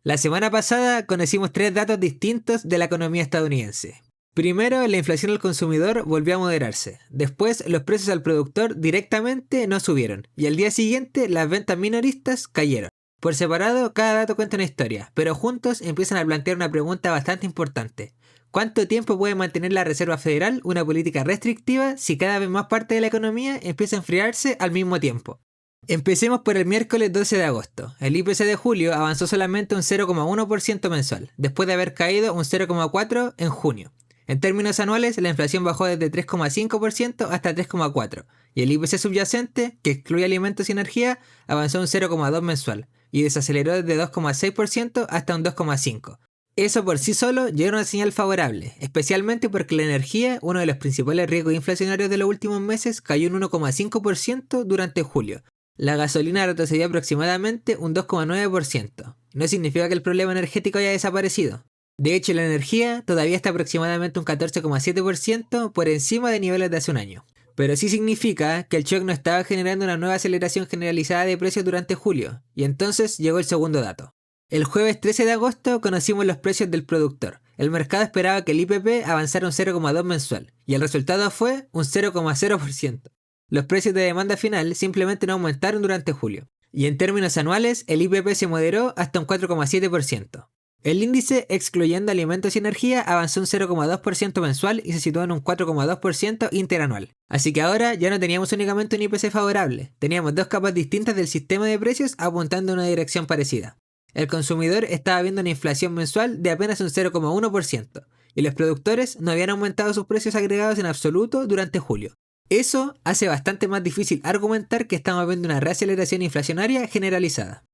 La semana pasada conocimos tres datos distintos de la economía estadounidense. Primero, la inflación al consumidor volvió a moderarse. Después, los precios al productor directamente no subieron. Y al día siguiente, las ventas minoristas cayeron. Por separado, cada dato cuenta una historia, pero juntos empiezan a plantear una pregunta bastante importante. ¿Cuánto tiempo puede mantener la Reserva Federal una política restrictiva si cada vez más parte de la economía empieza a enfriarse al mismo tiempo? Empecemos por el miércoles 12 de agosto. El IPC de julio avanzó solamente un 0,1% mensual, después de haber caído un 0,4% en junio. En términos anuales, la inflación bajó desde 3,5% hasta 3,4%, y el IPC subyacente, que excluye alimentos y energía, avanzó un 0,2% mensual, y desaceleró desde 2,6% hasta un 2,5%. Eso por sí solo ya era una señal favorable, especialmente porque la energía, uno de los principales riesgos inflacionarios de los últimos meses, cayó un 1,5% durante julio. La gasolina retrocedió aproximadamente un 2,9%. No significa que el problema energético haya desaparecido. De hecho, la energía todavía está aproximadamente un 14,7% por encima de niveles de hace un año. Pero sí significa que el shock no estaba generando una nueva aceleración generalizada de precios durante julio, y entonces llegó el segundo dato. El jueves 13 de agosto conocimos los precios del productor. El mercado esperaba que el IPP avanzara un 0,2% mensual, y el resultado fue un 0,0%. Los precios de demanda final simplemente no aumentaron durante julio, y en términos anuales el IPP se moderó hasta un 4,7%. El índice, excluyendo alimentos y energía, avanzó un 0,2% mensual y se situó en un 4,2% interanual. Así que ahora ya no teníamos únicamente un IPC favorable, teníamos dos capas distintas del sistema de precios apuntando en una dirección parecida. El consumidor estaba viendo una inflación mensual de apenas un 0,1%, y los productores no habían aumentado sus precios agregados en absoluto durante julio. Eso hace bastante más difícil argumentar que estamos viendo una reaceleración inflacionaria generalizada.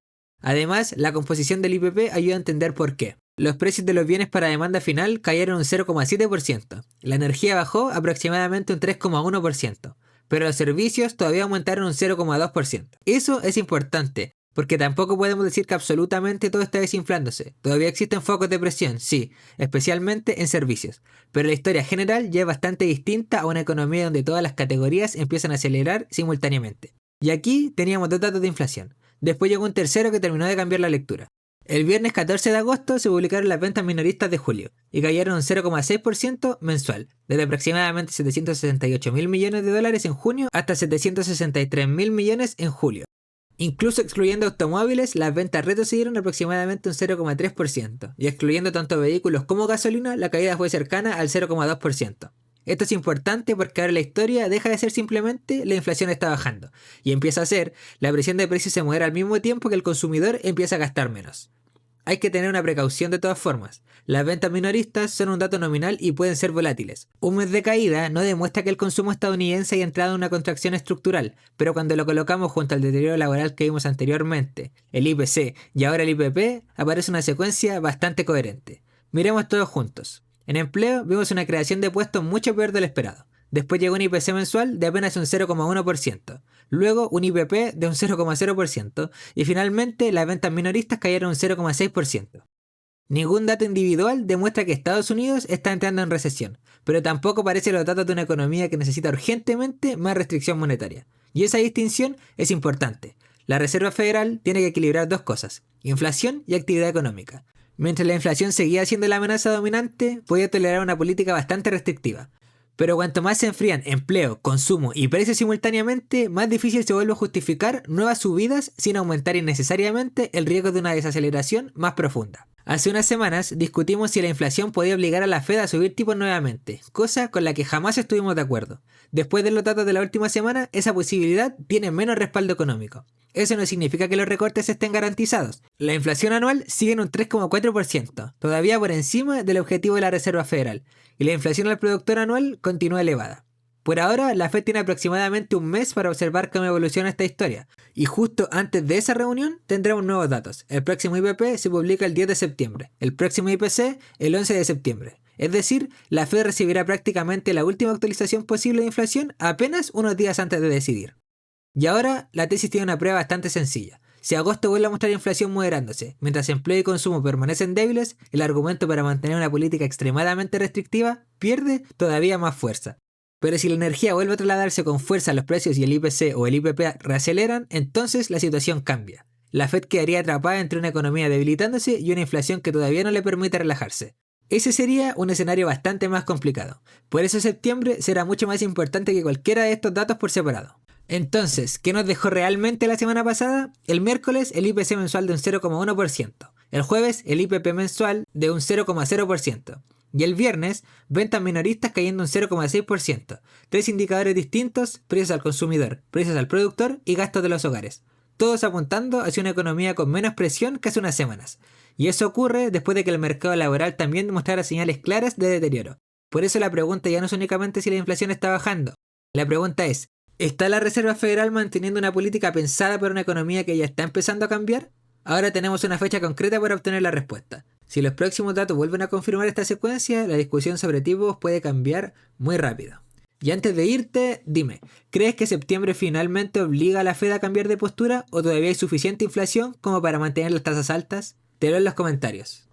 Además, la composición del IPP ayuda a entender por qué. Los precios de los bienes para demanda final cayeron un 0,7%, la energía bajó aproximadamente un 3,1%, pero los servicios todavía aumentaron un 0,2%. Eso es importante, porque tampoco podemos decir que absolutamente todo está desinflándose. Todavía existen focos de presión, sí, especialmente en servicios. Pero la historia general ya es bastante distinta a una economía donde todas las categorías empiezan a acelerar simultáneamente. Y aquí teníamos dos datos de inflación. Después llegó un tercero que terminó de cambiar la lectura. El viernes 14 de agosto se publicaron las ventas minoristas de julio y cayeron un 0,6% mensual, desde aproximadamente 768 mil millones de dólares en junio hasta 763 mil millones en julio. Incluso excluyendo automóviles, las ventas retrocedieron aproximadamente un 0,3%, y excluyendo tanto vehículos como gasolina, la caída fue cercana al 0,2%. Esto es importante porque ahora la historia deja de ser simplemente la inflación está bajando, y empieza a ser la presión de precios se modera al mismo tiempo que el consumidor empieza a gastar menos. Hay que tener una precaución de todas formas. Las ventas minoristas son un dato nominal y pueden ser volátiles. Un mes de caída no demuestra que el consumo estadounidense haya entrado en una contracción estructural, pero cuando lo colocamos junto al deterioro laboral que vimos anteriormente, el IPC y ahora el IPP, aparece una secuencia bastante coherente. Miremos todos juntos. En empleo vimos una creación de puestos mucho peor de lo esperado. Después llegó un IPC mensual de apenas un 0,1%, luego un IPP de un 0,0% y finalmente las ventas minoristas cayeron un 0,6%. Ningún dato individual demuestra que Estados Unidos está entrando en recesión, pero tampoco parecen los datos de una economía que necesita urgentemente más restricción monetaria. Y esa distinción es importante. La Reserva Federal tiene que equilibrar dos cosas, inflación y actividad económica. Mientras la inflación seguía siendo la amenaza dominante, podía tolerar una política bastante restrictiva. Pero cuanto más se enfrían empleo, consumo y precios simultáneamente, más difícil se vuelve a justificar nuevas subidas sin aumentar innecesariamente el riesgo de una desaceleración más profunda. Hace unas semanas discutimos si la inflación podía obligar a la Fed a subir tipos nuevamente, cosa con la que jamás estuvimos de acuerdo. Después de los datos de la última semana, esa posibilidad tiene menos respaldo económico. Eso no significa que los recortes estén garantizados. La inflación anual sigue en un 3,4%, todavía por encima del objetivo de la Reserva Federal, y la inflación al productor anual continúa elevada. Por ahora, la Fed tiene aproximadamente un mes para observar cómo evoluciona esta historia, y justo antes de esa reunión tendremos nuevos datos. El próximo IPP se publica el 10 de septiembre, el próximo IPC el 11 de septiembre. Es decir, la Fed recibirá prácticamente la última actualización posible de inflación apenas unos días antes de decidir. Y ahora, la tesis tiene una prueba bastante sencilla. Si agosto vuelve a mostrar inflación moderándose, mientras empleo y consumo permanecen débiles, el argumento para mantener una política extremadamente restrictiva pierde todavía más fuerza. Pero si la energía vuelve a trasladarse con fuerza a los precios y el IPC o el IPP reaceleran, entonces la situación cambia. la Fed quedaría atrapada entre una economía debilitándose y una inflación que todavía no le permite relajarse. Ese sería un escenario bastante más complicado. Por eso septiembre será mucho más importante que cualquiera de estos datos por separado. Entonces, ¿qué nos dejó realmente la semana pasada? El miércoles el IPC mensual de un 0,1%, el jueves el IPP mensual de un 0,0% y el viernes ventas minoristas cayendo un 0,6%. Tres indicadores distintos: precios al consumidor, precios al productor y gastos de los hogares. Todos apuntando hacia una economía con menos presión que hace unas semanas. Y eso ocurre después de que el mercado laboral también mostrara señales claras de deterioro. Por eso la pregunta ya no es únicamente si la inflación está bajando. La pregunta es: ¿está la Reserva Federal manteniendo una política pensada para una economía que ya está empezando a cambiar? Ahora tenemos una fecha concreta para obtener la respuesta. Si los próximos datos vuelven a confirmar esta secuencia, la discusión sobre tipos puede cambiar muy rápido. Y antes de irte, dime, ¿crees que septiembre finalmente obliga a la Fed a cambiar de postura o todavía hay suficiente inflación como para mantener las tasas altas? Te lo en los comentarios.